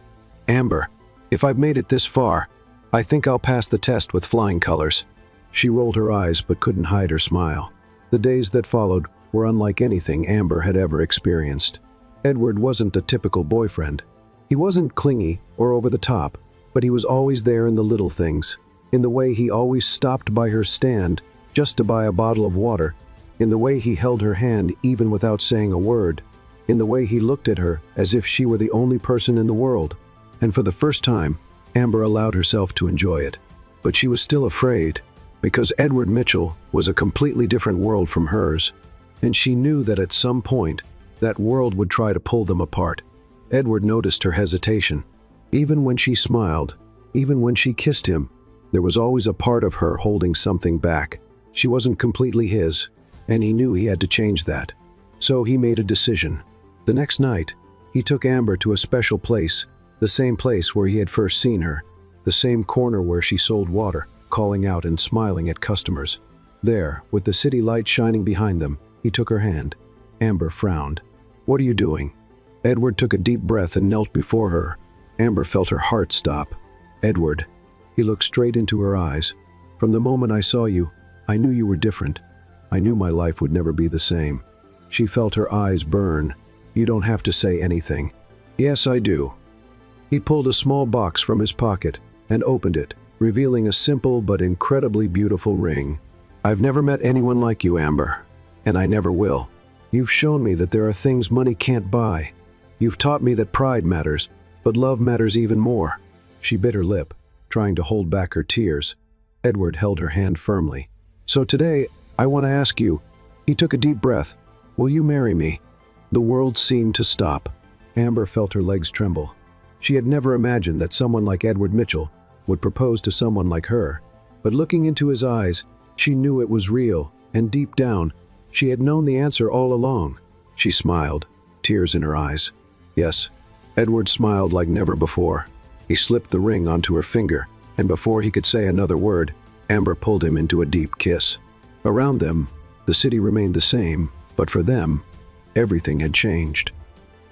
"Amber, if I've made it this far, I think I'll pass the test with flying colors." She rolled her eyes but couldn't hide her smile. The days that followed were unlike anything Amber had ever experienced. Edward wasn't a typical boyfriend. He wasn't clingy or over the top, but he was always there in the little things. In the way he always stopped by her stand just to buy a bottle of water, in the way he held her hand even without saying a word, in the way he looked at her as if she were the only person in the world. And for the first time, Amber allowed herself to enjoy it. But she was still afraid, because Edward Mitchell was a completely different world from hers, and she knew that at some point, that world would try to pull them apart. Edward noticed her hesitation. Even when she smiled, even when she kissed him, there was always a part of her holding something back. She wasn't completely his, and he knew he had to change that. So he made a decision. The next night, he took Amber to a special place, the same place where he had first seen her, the same corner where she sold water, calling out and smiling at customers. There, with the city lights shining behind them, he took her hand. Amber frowned. "What are you doing?" Edward took a deep breath and knelt before her. Amber felt her heart stop. "Edward." He looked straight into her eyes. "From the moment I saw you, I knew you were different. I knew my life would never be the same." She felt her eyes burn. "You don't have to say anything." "Yes, I do." He pulled a small box from his pocket and opened it, revealing a simple but incredibly beautiful ring. "I've never met anyone like you, Amber, and I never will. You've shown me that there are things money can't buy. You've taught me that pride matters, but love matters even more." She bit her lip, trying to hold back her tears. Edward held her hand firmly. "So today, I want to ask you," he took a deep breath, "will you marry me?" The world seemed to stop. Amber felt her legs tremble. She had never imagined that someone like Edward Mitchell would propose to someone like her. But looking into his eyes, she knew it was real, and deep down, she had known the answer all along. She smiled, tears in her eyes. "Yes." Edward smiled like never before. He slipped the ring onto her finger, and before he could say another word, Amber pulled him into a deep kiss. Around them, the city remained the same, but for them, everything had changed.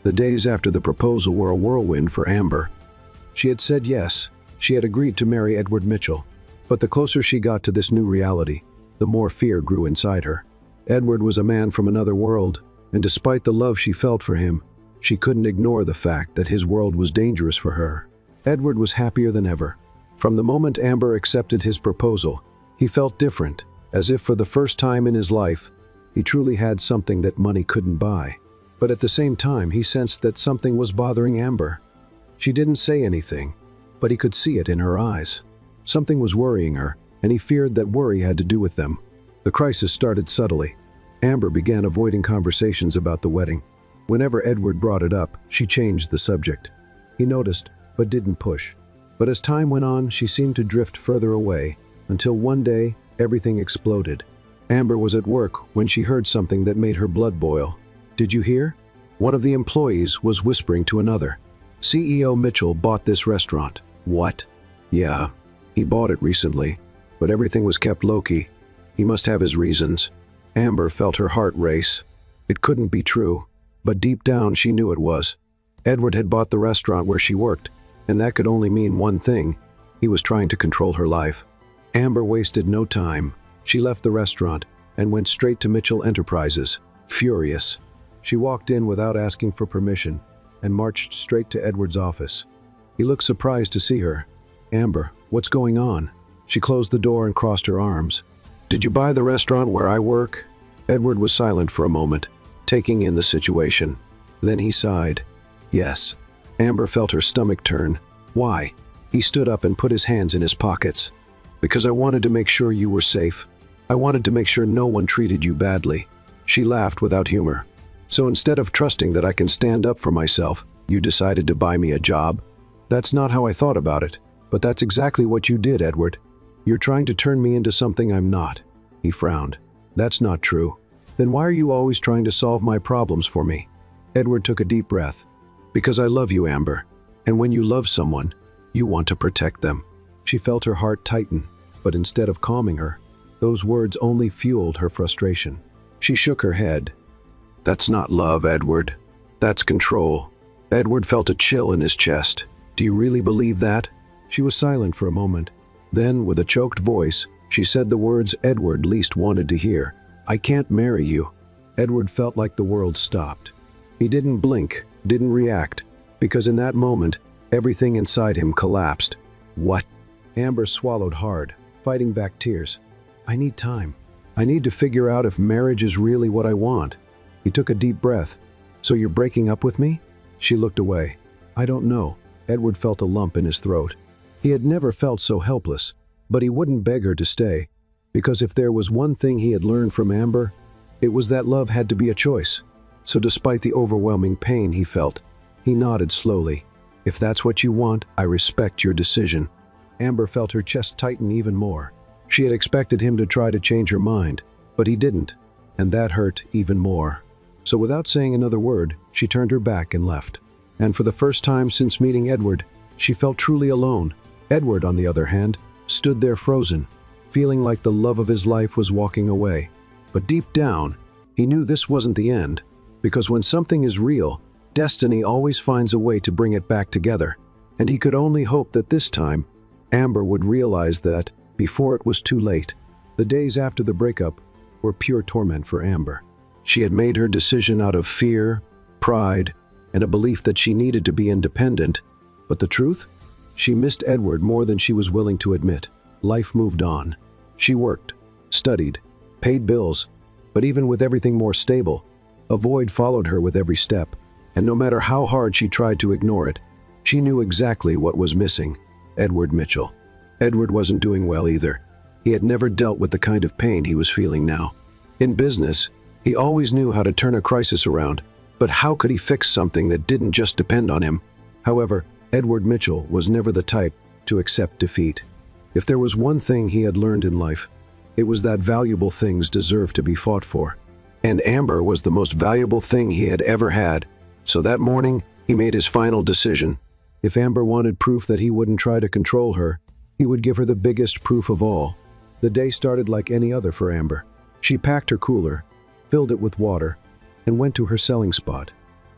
The days after the proposal were a whirlwind for Amber. She had said yes. She had agreed to marry Edward Mitchell. But the closer she got to this new reality, the more fear grew inside her. Edward was a man from another world, and despite the love she felt for him, she couldn't ignore the fact that his world was dangerous for her. Edward was happier than ever. From the moment Amber accepted his proposal, he felt different, as if for the first time in his life, he truly had something that money couldn't buy. But at the same time, he sensed that something was bothering Amber. She didn't say anything, but he could see it in her eyes. Something was worrying her, and he feared that worry had to do with them. The crisis started subtly. Amber began avoiding conversations about the wedding. Whenever Edward brought it up, she changed the subject. He noticed, but didn't push. But as time went on, she seemed to drift further away, until one day, everything exploded. Amber was at work when she heard something that made her blood boil. Did you hear? One of the employees was whispering to another. CEO Mitchell bought this restaurant. What? Yeah, he bought it recently, but everything was kept low-key. He must have his reasons. Amber felt her heart race. It couldn't be true, but deep down she knew it was. Edward had bought the restaurant where she worked, and that could only mean one thing. He was trying to control her life. Amber wasted no time. She left the restaurant and went straight to Mitchell Enterprises, furious. She walked in without asking for permission and marched straight to Edward's office. He looked surprised to see her. Amber, what's going on? She closed the door and crossed her arms. Did you buy the restaurant where I work? Edward was silent for a moment, taking in the situation. Then he sighed. Yes. Amber felt her stomach turn. Why? He stood up and put his hands in his pockets. Because I wanted to make sure you were safe. I wanted to make sure no one treated you badly. She laughed without humor. So instead of trusting that I can stand up for myself, you decided to buy me a job? That's not how I thought about it, but that's exactly what you did, Edward. You're trying to turn me into something I'm not. He frowned. That's not true. Then why are you always trying to solve my problems for me? Edward took a deep breath. Because I love you, Amber. And when you love someone, you want to protect them. She felt her heart tighten, but instead of calming her, those words only fueled her frustration. She shook her head. That's not love, Edward. That's control. Edward felt a chill in his chest. Do you really believe that? She was silent for a moment. Then, with a choked voice, she said the words Edward least wanted to hear. I can't marry you. Edward felt like the world stopped. He didn't blink, didn't react, because in that moment, everything inside him collapsed. What? Amber swallowed hard, fighting back tears. I need time. I need to figure out if marriage is really what I want. He took a deep breath. So you're breaking up with me? She looked away. I don't know. Edward felt a lump in his throat. He had never felt so helpless, but he wouldn't beg her to stay, because if there was one thing he had learned from Amber, it was that love had to be a choice. So despite the overwhelming pain he felt, he nodded slowly. If that's what you want, I respect your decision. Amber felt her chest tighten even more. She had expected him to try to change her mind, but he didn't, and that hurt even more. So without saying another word, she turned her back and left. And for the first time since meeting Edward, she felt truly alone. Edward, on the other hand, stood there frozen, feeling like the love of his life was walking away. But deep down, he knew this wasn't the end, because when something is real, destiny always finds a way to bring it back together. And he could only hope that this time, Amber would realize that before it was too late. The days after the breakup were pure torment for Amber. She had made her decision out of fear, pride, and a belief that she needed to be independent. But the truth? She missed Edward more than she was willing to admit. Life moved on. She worked, studied, paid bills, but even with everything more stable, a void followed her with every step. And no matter how hard she tried to ignore it, she knew exactly what was missing. Edward Mitchell. Edward wasn't doing well either. He had never dealt with the kind of pain he was feeling now. In business, he always knew how to turn a crisis around, but how could he fix something that didn't just depend on him? However, Edward Mitchell was never the type to accept defeat. If there was one thing he had learned in life, it was that valuable things deserved to be fought for. And Amber was the most valuable thing he had ever had. So that morning, he made his final decision. If Amber wanted proof that he wouldn't try to control her, he would give her the biggest proof of all. The day started like any other for Amber. She packed her cooler, filled it with water, and went to her selling spot.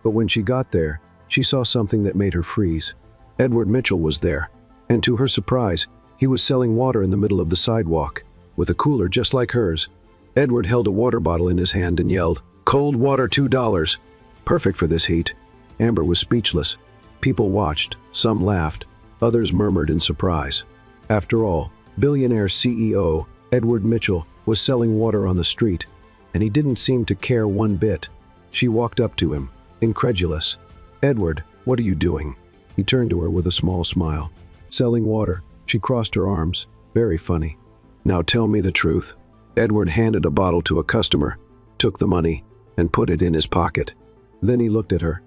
But when she got there, she saw something that made her freeze. Edward Mitchell was there, and to her surprise, he was selling water in the middle of the sidewalk, with a cooler just like hers. Edward held a water bottle in his hand and yelled, "Cold water, $2. Perfect for this heat." Amber was speechless. People watched, some laughed, others murmured in surprise. After all, Billionaire CEO Edward Mitchell was selling water on the street, and he didn't seem to care one bit. She walked up to him, incredulous. "Edward, what are you doing?" He turned to her with a small smile. "Selling water." She crossed her arms. "Very funny. Now tell me the truth." Edward handed a bottle to a customer, took the money, and put it in his pocket. Then he looked at her.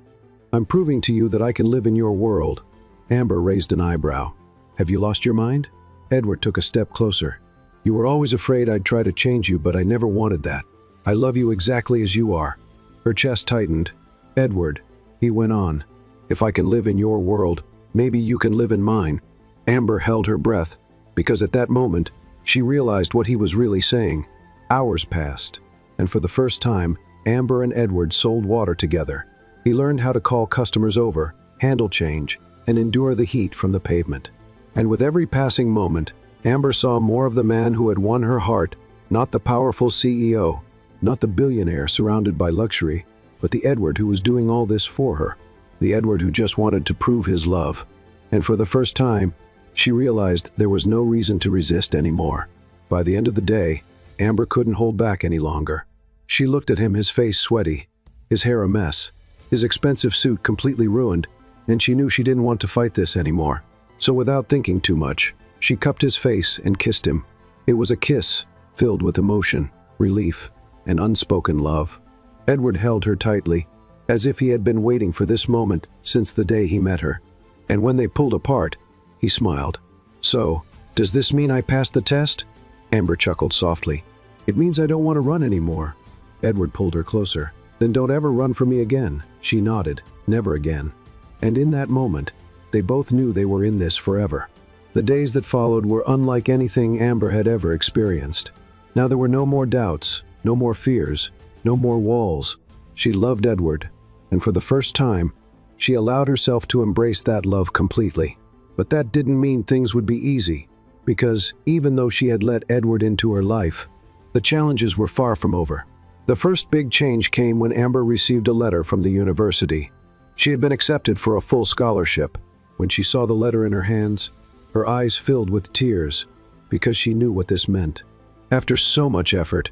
"I'm proving to you that I can live in your world." Amber raised an eyebrow. "Have you lost your mind?" Edward took a step closer. "You were always afraid I'd try to change you, but I never wanted that. I love you exactly as you are." Her chest tightened. "Edward," he went on, "if I can live in your world, maybe you can live in mine." Amber held her breath, because at that moment, she realized what he was really saying. Hours passed, and for the first time, Amber and Edward sold water together. He learned how to call customers over, handle change, and endure the heat from the pavement. And with every passing moment, Amber saw more of the man who had won her heart, not the powerful CEO, not the billionaire surrounded by luxury, but the Edward who was doing all this for her, the Edward who just wanted to prove his love. And for the first time, she realized there was no reason to resist anymore. By the end of the day, Amber couldn't hold back any longer. She looked at him, his face sweaty, his hair a mess, his expensive suit completely ruined, and she knew she didn't want to fight this anymore. So without thinking too much, she cupped his face and kissed him. It was a kiss filled with emotion, relief, and unspoken love. Edward held her tightly, as if he had been waiting for this moment since the day he met her. And when they pulled apart, he smiled. "So, does this mean I passed the test?" Amber chuckled softly. "It means I don't want to run anymore." Edward pulled her closer. "Then don't ever run from me again." She nodded. "Never again." And in that moment, they both knew they were in this forever. The days that followed were unlike anything Amber had ever experienced. Now there were no more doubts, no more fears, no more walls. She loved Edward, and for the first time, she allowed herself to embrace that love completely. But that didn't mean things would be easy, because even though she had let Edward into her life, the challenges were far from over. The first big change came when Amber received a letter from the university. She had been accepted for a full scholarship. When she saw the letter in her hands, her eyes filled with tears, because she knew what this meant. After so much effort,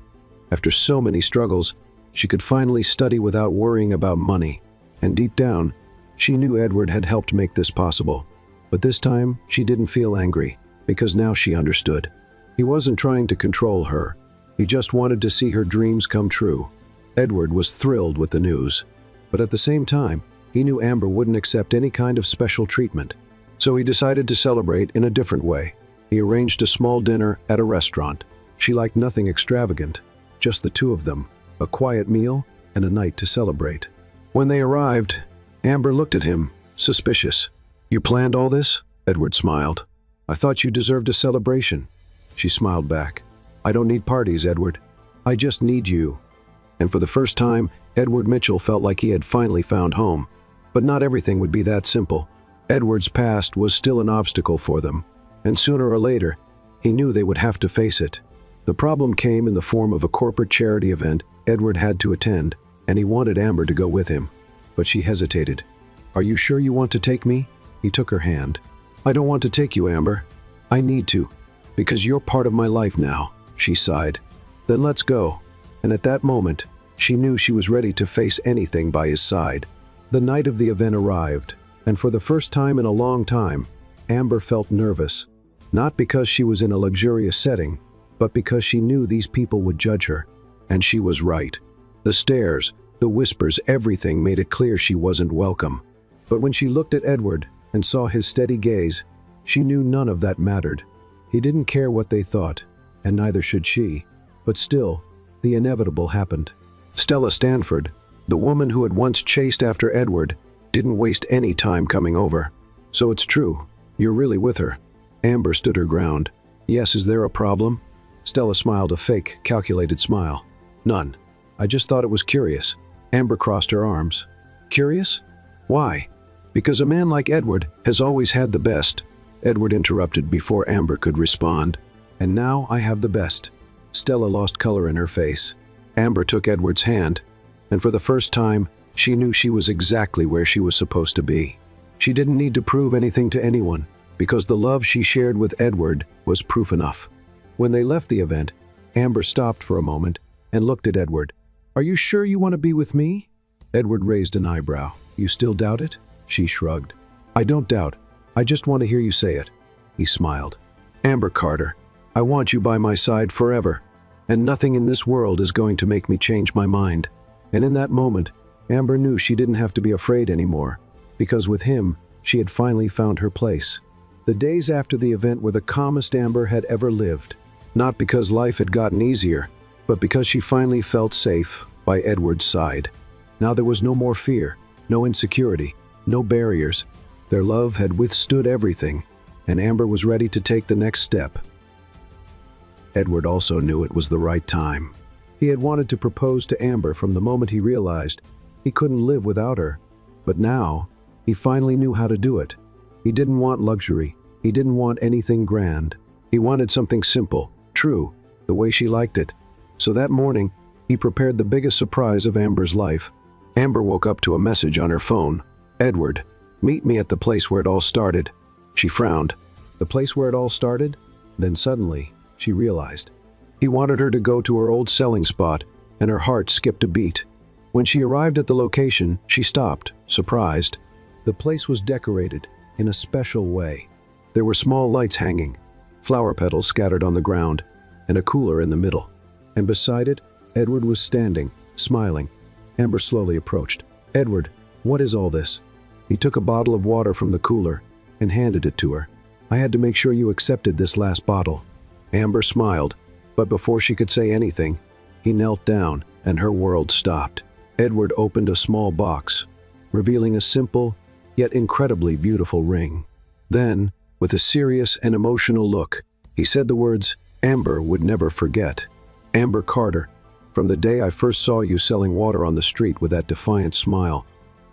after so many struggles, she could finally study without worrying about money. And deep down, she knew Edward had helped make this possible. But this time, she didn't feel angry, because now she understood. He wasn't trying to control her. He just wanted to see her dreams come true. Edward was thrilled with the news. But at the same time, he knew Amber wouldn't accept any kind of special treatment. So he decided to celebrate in a different way. He arranged a small dinner at a restaurant. She liked nothing extravagant, just the two of them, a quiet meal and a night to celebrate. When they arrived, Amber looked at him, suspicious. "You planned all this?" Edward smiled. "I thought you deserved a celebration." She smiled back. "I don't need parties, Edward. I just need you." And for the first time, Edward Mitchell felt like he had finally found home. But not everything would be that simple. Edward's past was still an obstacle for them, and sooner or later, he knew they would have to face it. The problem came in the form of a corporate charity event Edward had to attend, and he wanted Amber to go with him. But she hesitated. "Are you sure you want to take me?" He took her hand. "I don't want to take you, Amber. I need to, because you're part of my life now," she sighed. "Then let's go." And at that moment, she knew she was ready to face anything by his side. The night of the event arrived, and for the first time in a long time, Amber felt nervous. Not because she was in a luxurious setting, but because she knew these people would judge her. And she was right. The stares, the whispers, everything made it clear she wasn't welcome. But when she looked at Edward and saw his steady gaze, she knew none of that mattered. He didn't care what they thought, and neither should she. But still, the inevitable happened. Stella Stanford, the woman who had once chased after Edward, didn't waste any time coming over. "So it's true, you're really with her." Amber stood her ground. "Yes, is there a problem?" Stella smiled a fake, calculated smile. "None. I just thought it was curious." Amber crossed her arms. Curious? Why? Because a man like Edward has always had the best. Edward interrupted before Amber could respond. And now I have the best. Stella lost color in her face. Amber took Edward's hand, and for the first time, she knew she was exactly where she was supposed to be. She didn't need to prove anything to anyone, because the love she shared with Edward was proof enough. When they left the event, Amber stopped for a moment and looked at Edward. "Are you sure you want to be with me?" Edward raised an eyebrow. "You still doubt it?" She shrugged. "I don't doubt. I just want to hear you say it." He smiled. "Amber Carter, I want you by my side forever, and nothing in this world is going to make me change my mind." And in that moment, Amber knew she didn't have to be afraid anymore, because with him, she had finally found her place. The days after the event were the calmest Amber had ever lived, not because life had gotten easier, but because she finally felt safe by Edward's side. Now there was no more fear, no insecurity, no barriers. Their love had withstood everything, and Amber was ready to take the next step. Edward also knew it was the right time. He had wanted to propose to Amber from the moment he realized he couldn't live without her, but now he finally knew how to do it. He didn't want luxury. He didn't want anything grand. He wanted something simple, true, the way she liked it. So that morning, he prepared the biggest surprise of Amber's life. Amber woke up to a message on her phone. "Edward, meet me at the place where it all started." She frowned. The place where it all started? Then suddenly, she realized. He wanted her to go to her old selling spot, and her heart skipped a beat. When she arrived at the location, she stopped, surprised. The place was decorated in a special way. There were small lights hanging, flower petals scattered on the ground, and a cooler in the middle. And beside it, Edward was standing, smiling. Amber slowly approached. "Edward, what is all this?" He took a bottle of water from the cooler and handed it to her. "I had to make sure you accepted this last bottle." Amber smiled, but before she could say anything, he knelt down and her world stopped. Edward opened a small box, revealing a simple, yet incredibly beautiful ring. Then, with a serious and emotional look, he said the words Amber would never forget. "Amber Carter, from the day I first saw you selling water on the street with that defiant smile,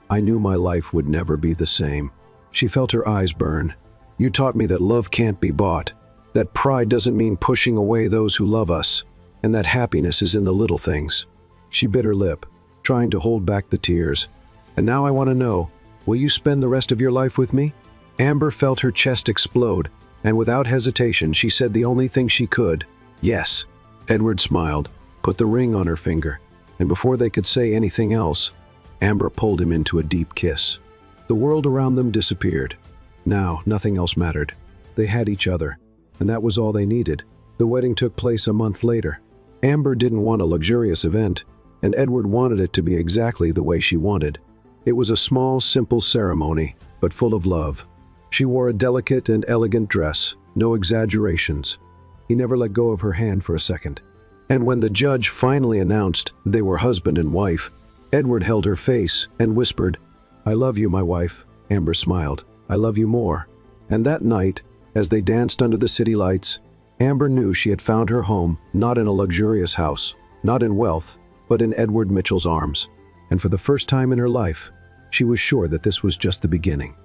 I knew my life would never be the same." She felt her eyes burn. "You taught me that love can't be bought, that pride doesn't mean pushing away those who love us, and that happiness is in the little things." She bit her lip, trying to hold back the tears. "And now I want to know, will you spend the rest of your life with me?" Amber felt her chest explode, and without hesitation she said the only thing she could, "Yes." Edward smiled, put the ring on her finger, and before they could say anything else, Amber pulled him into a deep kiss. The world around them disappeared. Now nothing else mattered. They had each other, and that was all they needed. The wedding took place a month later. Amber didn't want a luxurious event, and Edward wanted it to be exactly the way she wanted. It was a small, simple ceremony, but full of love. She wore a delicate and elegant dress, no exaggerations. He never let go of her hand for a second. And when the judge finally announced they were husband and wife, Edward held her face and whispered, "I love you, my wife." Amber smiled, "I love you more." And that night, as they danced under the city lights, Amber knew she had found her home not in a luxurious house, not in wealth, but in Edward Mitchell's arms. And for the first time in her life, she was sure that this was just the beginning.